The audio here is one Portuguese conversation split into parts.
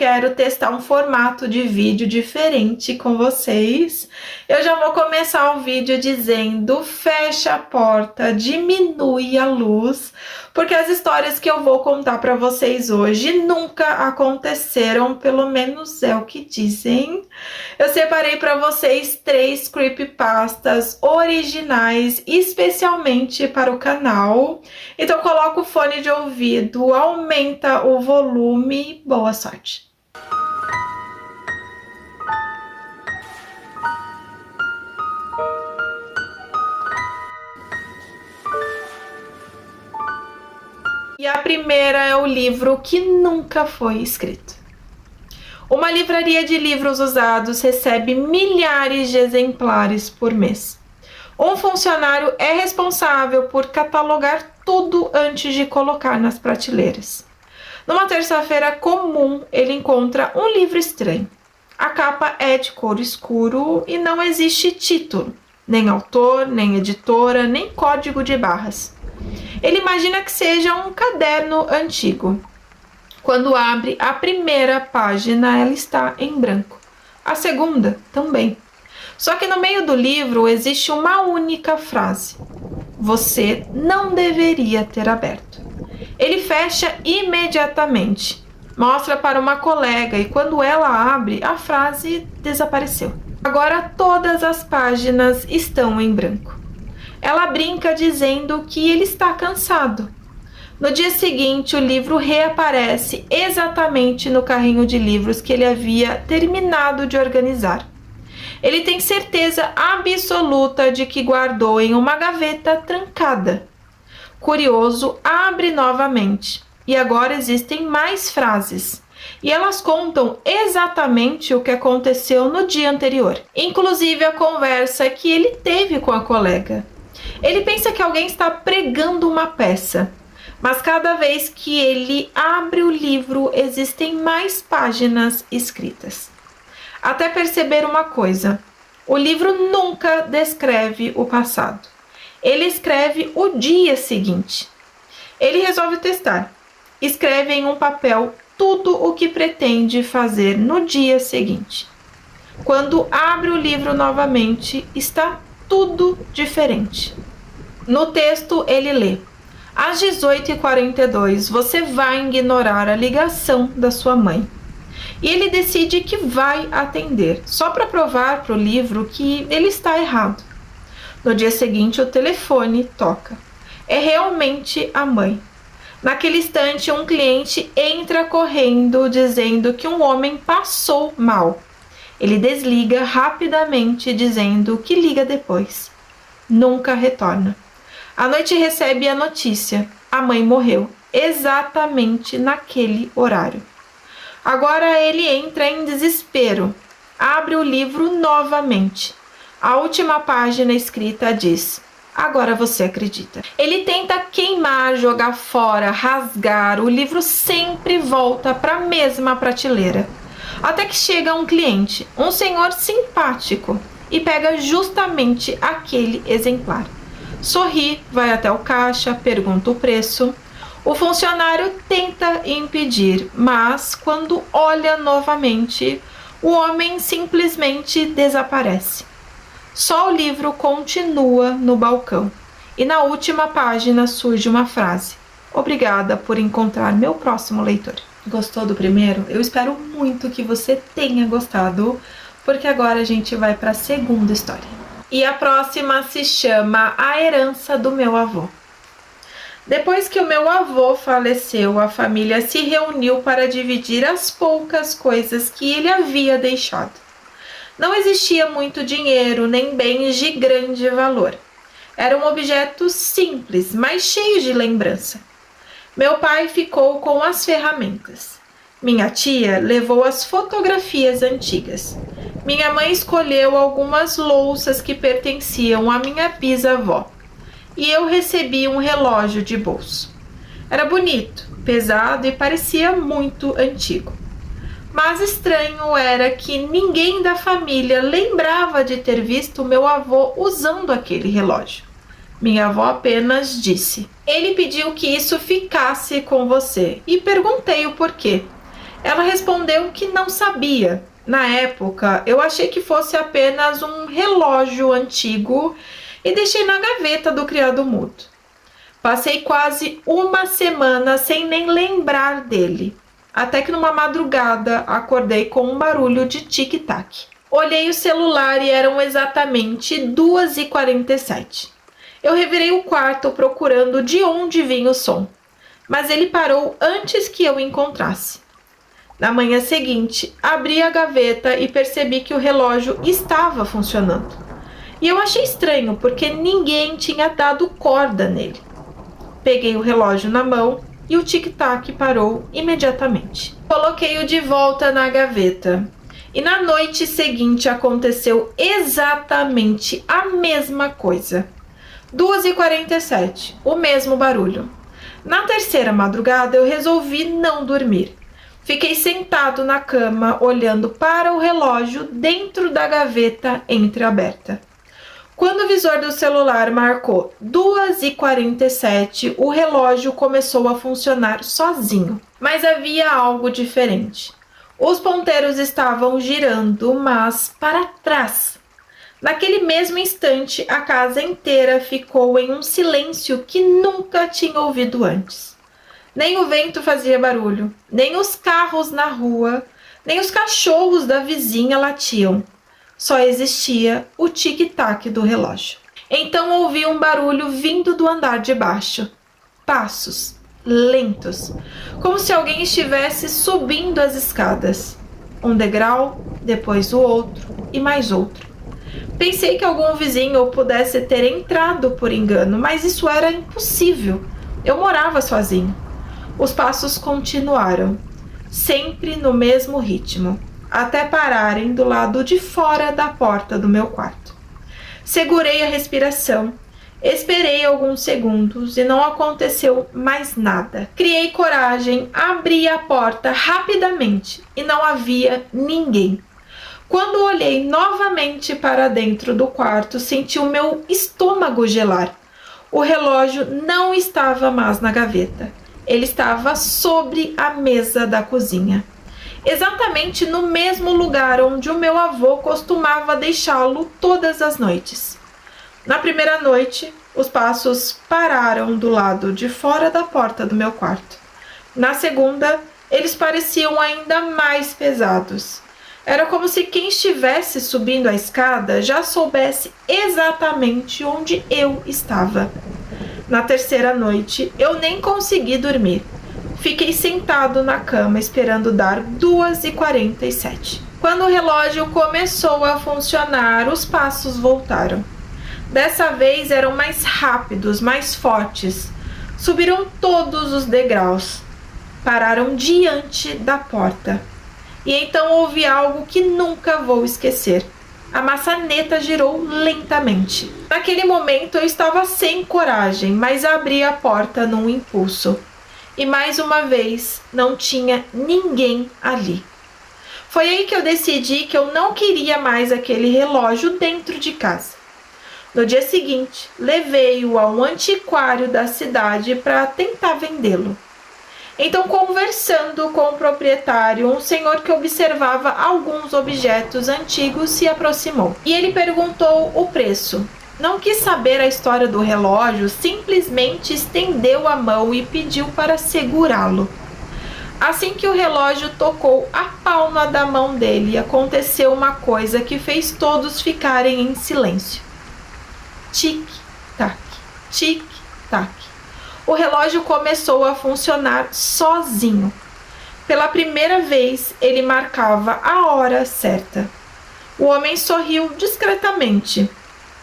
quero testar um formato de vídeo diferente com vocês. Eu já vou começar o vídeo dizendo: fecha a porta, diminui a luz, porque as histórias que eu vou contar para vocês hoje nunca aconteceram, pelo menos é o que dizem. Eu separei para vocês 3 creepypastas originais, especialmente para o canal. Então coloca o fone de ouvido, aumenta o volume, boa sorte! E a primeira é o livro que nunca foi escrito. Uma livraria de livros usados recebe milhares de exemplares por mês. Um funcionário é responsável por catalogar tudo antes de colocar nas prateleiras. Numa terça-feira comum, ele encontra um livro estranho. A capa é de cor escuro e não existe título, nem autor, nem editora, nem código de barras. Ele imagina que seja um caderno antigo. Quando abre a primeira página, ela está em branco. A segunda também. Só que no meio do livro existe uma única frase: você não deveria ter aberto. Ele fecha imediatamente, mostra para uma colega e quando ela abre, a frase desapareceu. Agora todas as páginas estão em branco. Ela brinca dizendo que ele está cansado. No dia seguinte, o livro reaparece exatamente no carrinho de livros que ele havia terminado de organizar. Ele tem certeza absoluta de que guardou em uma gaveta trancada. Curioso, abre novamente. E agora existem mais frases. E elas contam exatamente o que aconteceu no dia anterior. Inclusive a conversa que ele teve com a colega. Ele pensa que alguém está pregando uma peça. Mas cada vez que ele abre o livro, existem mais páginas escritas. Até perceber uma coisa: o livro nunca descreve o passado. Ele escreve o dia seguinte. Ele resolve testar. Escreve em um papel tudo o que pretende fazer no dia seguinte. Quando abre o livro novamente, está tudo diferente. No texto ele lê: às 18h42, você vai ignorar a ligação da sua mãe. E ele decide que vai atender, só para provar para o livro que ele está errado. No dia seguinte, o telefone toca. É realmente a mãe. Naquele instante, um cliente entra correndo, dizendo que um homem passou mal. Ele desliga rapidamente, dizendo que liga depois. Nunca retorna. À noite recebe a notícia: a mãe morreu, exatamente naquele horário. Agora ele entra em desespero. Abre o livro novamente. A última página escrita diz: agora você acredita. Ele tenta queimar, jogar fora, rasgar. O livro sempre volta para a mesma prateleira. Até que chega um cliente, um senhor simpático, e pega justamente aquele exemplar. Sorri, vai até o caixa, pergunta o preço. O funcionário tenta impedir, mas quando olha novamente, o homem simplesmente desaparece. Só o livro continua no balcão. E na última página surge uma frase: obrigada por encontrar meu próximo leitor. Gostou do primeiro? Eu espero muito que você tenha gostado, porque agora a gente vai para a segunda história. E a próxima se chama A Herança do Meu Avô. Depois que o meu avô faleceu, a família se reuniu para dividir as poucas coisas que ele havia deixado. Não existia muito dinheiro nem bens de grande valor. Eram objetos simples, mas cheios de lembrança. Meu pai ficou com as ferramentas. Minha tia levou as fotografias antigas. Minha mãe escolheu algumas louças que pertenciam à minha bisavó. E eu recebi um relógio de bolso. Era bonito, pesado e parecia muito antigo. Mas estranho era que ninguém da família lembrava de ter visto meu avô usando aquele relógio. Minha avó apenas disse: ele pediu que isso ficasse com você, e perguntei o porquê. Ela respondeu que não sabia. Na época, eu achei que fosse apenas um relógio antigo e deixei na gaveta do criado mudo. Passei quase uma semana sem nem lembrar dele, até que numa madrugada acordei com um barulho de tic-tac. Olhei o celular e eram exatamente 2h47. Eu revirei o quarto procurando de onde vinha o som, mas ele parou antes que eu o encontrasse. Na manhã seguinte, abri a gaveta e percebi que o relógio estava funcionando. E eu achei estranho, porque ninguém tinha dado corda nele. Peguei o relógio na mão e o tic-tac parou imediatamente. Coloquei-o de volta na gaveta. E na noite seguinte aconteceu exatamente a mesma coisa. 2h47, o mesmo barulho. Na terceira madrugada eu resolvi não dormir. Fiquei sentado na cama olhando para o relógio dentro da gaveta entreaberta. Quando o visor do celular marcou 2h47, o relógio começou a funcionar sozinho. Mas havia algo diferente. Os ponteiros estavam girando, mas para trás. Naquele mesmo instante, a casa inteira ficou em um silêncio que nunca tinha ouvido antes. Nem o vento fazia barulho, nem os carros na rua, nem os cachorros da vizinha latiam. Só existia o tic-tac do relógio. Então ouvi um barulho vindo do andar de baixo. Passos lentos, como se alguém estivesse subindo as escadas. Um degrau, depois o outro e mais outro. Pensei que algum vizinho pudesse ter entrado por engano, mas isso era impossível. Eu morava sozinho. Os passos continuaram, sempre no mesmo ritmo, até pararem do lado de fora da porta do meu quarto. Segurei a respiração, esperei alguns segundos e não aconteceu mais nada. Criei coragem, abri a porta rapidamente e não havia ninguém. Quando olhei novamente para dentro do quarto, senti o meu estômago gelar. O relógio não estava mais na gaveta. Ele estava sobre a mesa da cozinha, exatamente no mesmo lugar onde o meu avô costumava deixá-lo todas as noites. Na primeira noite, os passos pararam do lado de fora da porta do meu quarto. Na segunda, eles pareciam ainda mais pesados. Era como se quem estivesse subindo a escada já soubesse exatamente onde eu estava. Na terceira noite, eu nem consegui dormir. Fiquei sentado na cama esperando dar 2h47. Quando o relógio começou a funcionar, os passos voltaram. Dessa vez eram mais rápidos, mais fortes. Subiram todos os degraus. Pararam diante da porta. E então ouvi algo que nunca vou esquecer. A maçaneta girou lentamente. Naquele momento eu estava sem coragem, mas abri a porta num impulso. E mais uma vez não tinha ninguém ali. Foi aí que eu decidi que eu não queria mais aquele relógio dentro de casa. No dia seguinte, levei-o a um antiquário da cidade para tentar vendê-lo. Então, conversando com o proprietário, um senhor que observava alguns objetos antigos se aproximou. E ele perguntou o preço. Não quis saber a história do relógio, simplesmente estendeu a mão e pediu para segurá-lo. Assim que o relógio tocou a palma da mão dele, aconteceu uma coisa que fez todos ficarem em silêncio. Tic-tac, tic-tac. O relógio começou a funcionar sozinho. Pela primeira vez, ele marcava a hora certa. O homem sorriu discretamente,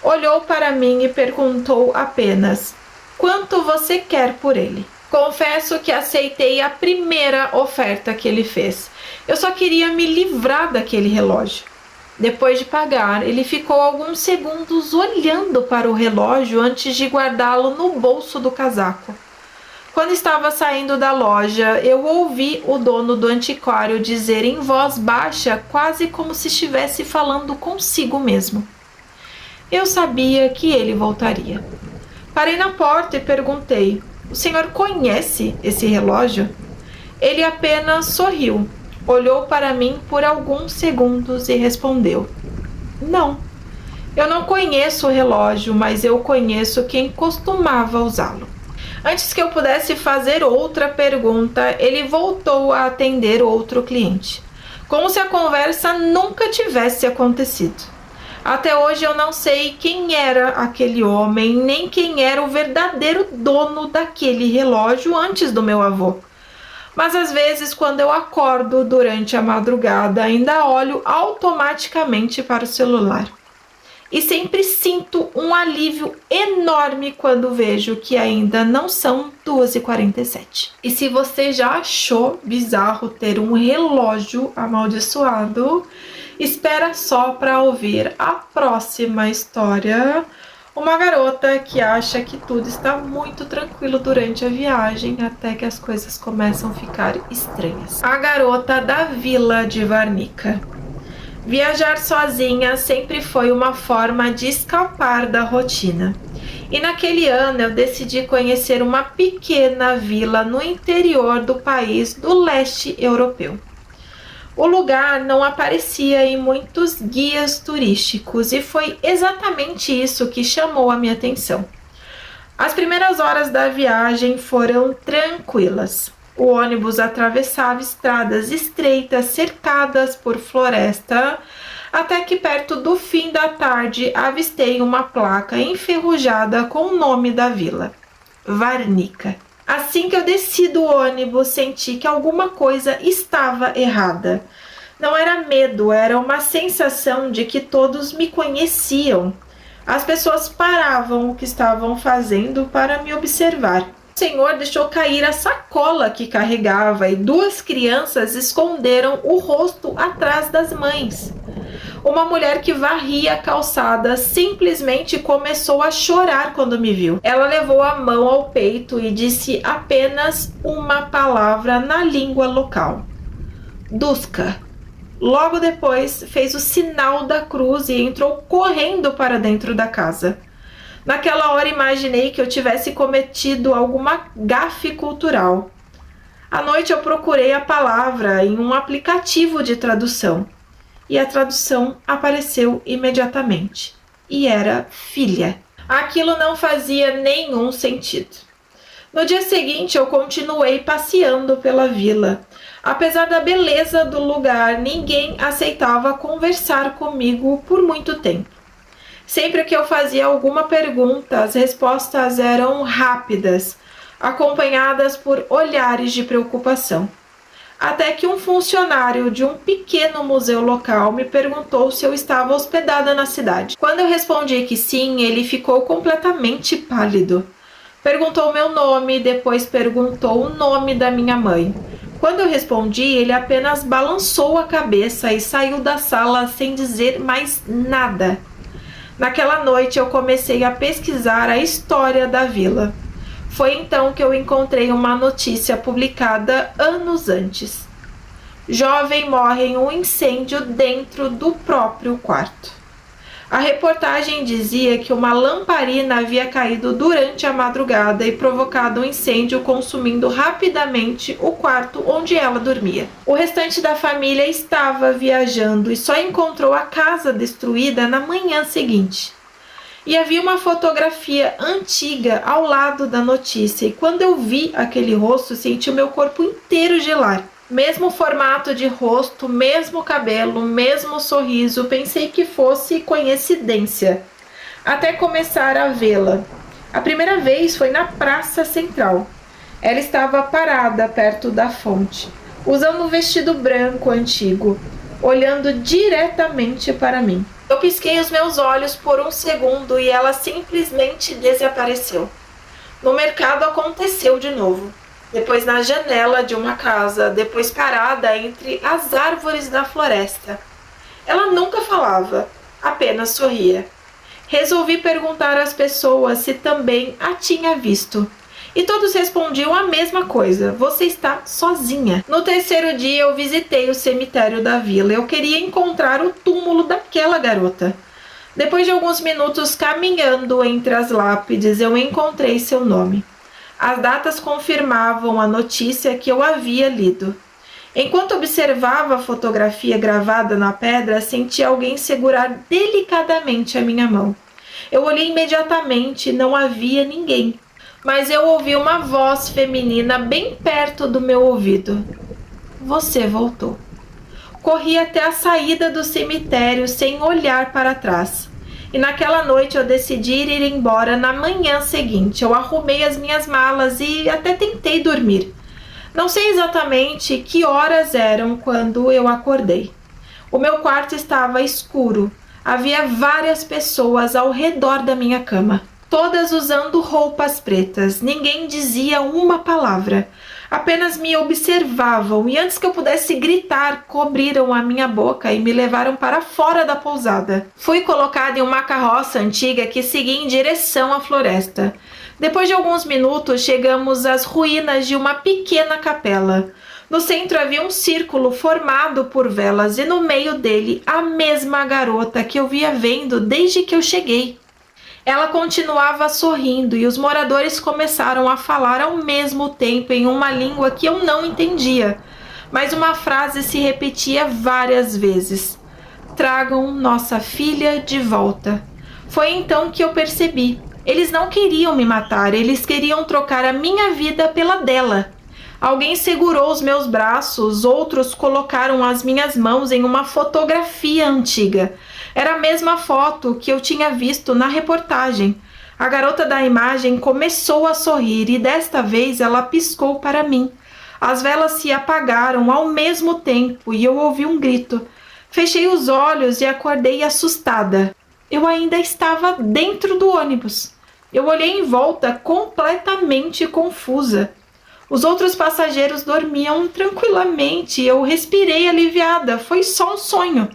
olhou para mim e perguntou apenas: "Quanto você quer por ele?" Confesso que aceitei a primeira oferta que ele fez. Eu só queria me livrar daquele relógio. Depois de pagar, ele ficou alguns segundos olhando para o relógio antes de guardá-lo no bolso do casaco. Quando estava saindo da loja, eu ouvi o dono do antiquário dizer em voz baixa, quase como se estivesse falando consigo mesmo: "Eu sabia que ele voltaria." Parei na porta e perguntei: "O senhor conhece esse relógio?" Ele apenas sorriu. Olhou para mim por alguns segundos e respondeu: Não, eu não conheço o relógio, mas eu conheço quem costumava usá-lo. Antes que eu pudesse fazer outra pergunta, ele voltou a atender outro cliente, como se a conversa nunca tivesse acontecido. Até hoje eu não sei quem era aquele homem, nem quem era o verdadeiro dono daquele relógio antes do meu avô. Mas às vezes, quando eu acordo durante a madrugada, ainda olho automaticamente para o celular. E sempre sinto um alívio enorme quando vejo que ainda não são 2h47. E se você já achou bizarro ter um relógio amaldiçoado, espera só para ouvir a próxima história. Uma garota que acha que tudo está muito tranquilo durante a viagem, até que as coisas começam a ficar estranhas. A garota da vila de Varnica. Viajar sozinha sempre foi uma forma de escapar da rotina. E naquele ano eu decidi conhecer uma pequena vila no interior do país do leste europeu. O lugar não aparecia em muitos guias turísticos e foi exatamente isso que chamou a minha atenção. As primeiras horas da viagem foram tranquilas. O ônibus atravessava estradas estreitas cercadas por floresta, até que perto do fim da tarde avistei uma placa enferrujada com o nome da vila, Varnica. Assim que eu desci do ônibus, senti que alguma coisa estava errada. Não era medo, era uma sensação de que todos me conheciam. As pessoas paravam o que estavam fazendo para me observar. O senhor deixou cair a sacola que carregava e duas crianças esconderam o rosto atrás das mães. Uma mulher que varria a calçada simplesmente começou a chorar quando me viu. Ela levou a mão ao peito e disse apenas uma palavra na língua local: Duska. Logo depois, fez o sinal da cruz e entrou correndo para dentro da casa. Naquela hora imaginei que eu tivesse cometido alguma gafe cultural. À noite eu procurei a palavra em um aplicativo de tradução. E a tradução apareceu imediatamente. E era filha. Aquilo não fazia nenhum sentido. No dia seguinte eu continuei passeando pela vila. Apesar da beleza do lugar, ninguém aceitava conversar comigo por muito tempo. Sempre que eu fazia alguma pergunta, as respostas eram rápidas, acompanhadas por olhares de preocupação. Até que um funcionário de um pequeno museu local me perguntou se eu estava hospedada na cidade. Quando eu respondi que sim, ele ficou completamente pálido. Perguntou meu nome, depois perguntou o nome da minha mãe. Quando eu respondi, ele apenas balançou a cabeça e saiu da sala sem dizer mais nada. Naquela noite eu comecei a pesquisar a história da vila. Foi então que eu encontrei uma notícia publicada anos antes. Jovem morre em um incêndio dentro do próprio quarto. A reportagem dizia que uma lamparina havia caído durante a madrugada e provocado um incêndio, consumindo rapidamente o quarto onde ela dormia. O restante da família estava viajando e só encontrou a casa destruída na manhã seguinte. E havia uma fotografia antiga ao lado da notícia, e quando eu vi aquele rosto, senti o meu corpo inteiro gelar. Mesmo formato de rosto, mesmo cabelo, mesmo sorriso, pensei que fosse coincidência, até começar a vê-la. A primeira vez foi na praça central. Ela estava parada perto da fonte, usando um vestido branco antigo, olhando diretamente para mim. Eu pisquei os meus olhos por um segundo e ela simplesmente desapareceu. No mercado aconteceu de novo. Depois na janela de uma casa, depois parada entre as árvores da floresta. Ela nunca falava, apenas sorria. Resolvi perguntar às pessoas se também a tinha visto. E todos respondiam a mesma coisa: você está sozinha. No terceiro dia eu visitei o cemitério da vila. Eu queria encontrar o túmulo daquela garota. Depois de alguns minutos caminhando entre as lápides, eu encontrei seu nome. As datas confirmavam a notícia que eu havia lido. Enquanto observava a fotografia gravada na pedra, senti alguém segurar delicadamente a minha mão. Eu olhei imediatamente, não havia ninguém, mas eu ouvi uma voz feminina bem perto do meu ouvido. Você voltou. Corri até a saída do cemitério sem olhar para trás. E naquela noite eu decidi ir embora na manhã seguinte. Eu arrumei as minhas malas e até tentei dormir. Não sei exatamente que horas eram quando eu acordei. O meu quarto estava escuro. Havia várias pessoas ao redor da minha cama, todas usando roupas pretas. Ninguém dizia uma palavra. Apenas me observavam e antes que eu pudesse gritar, cobriram a minha boca e me levaram para fora da pousada. Fui colocada em uma carroça antiga que seguia em direção à floresta. Depois de alguns minutos, chegamos às ruínas de uma pequena capela. No centro havia um círculo formado por velas e no meio dele a mesma garota que eu via vendo desde que eu cheguei. Ela continuava sorrindo e os moradores começaram a falar ao mesmo tempo em uma língua que eu não entendia, mas uma frase se repetia várias vezes: tragam nossa filha de volta. Foi então que eu percebi. Eles não queriam me matar, eles queriam trocar a minha vida pela dela. Alguém segurou os meus braços, outros colocaram as minhas mãos em uma fotografia antiga. Era a mesma foto que eu tinha visto na reportagem. A garota da imagem começou a sorrir e desta vez ela piscou para mim. As velas se apagaram ao mesmo tempo e eu ouvi um grito. Fechei os olhos e acordei assustada. Eu ainda estava dentro do ônibus. Eu olhei em volta completamente confusa. Os outros passageiros dormiam tranquilamente e eu respirei aliviada. Foi só um sonho.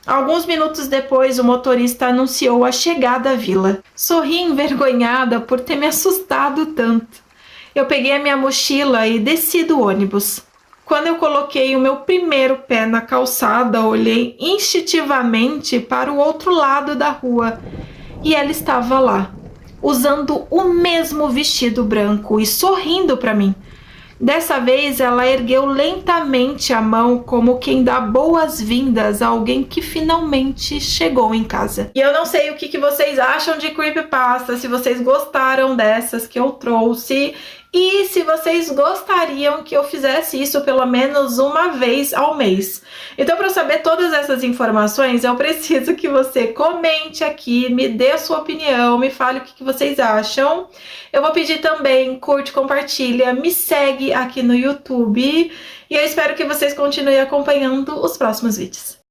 Alguns minutos depois, o motorista anunciou a chegada à vila. Sorri envergonhada por ter me assustado tanto. Eu peguei a minha mochila e desci do ônibus. Quando eu coloquei o meu primeiro pé na calçada, olhei instintivamente para o outro lado da rua e ela estava lá, usando o mesmo vestido branco e sorrindo para mim. Dessa vez ela ergueu lentamente a mão como quem dá boas-vindas a alguém que finalmente chegou em casa. E eu não sei o que vocês acham de creepypasta, se vocês gostaram dessas que eu trouxe e se vocês gostariam que eu fizesse isso pelo menos uma vez ao mês. Então, para eu saber todas essas informações, eu preciso que você comente aqui, me dê a sua opinião, me fale o que vocês acham. Eu vou pedir também, curte, compartilha, me segue aqui no YouTube e eu espero que vocês continuem acompanhando os próximos vídeos.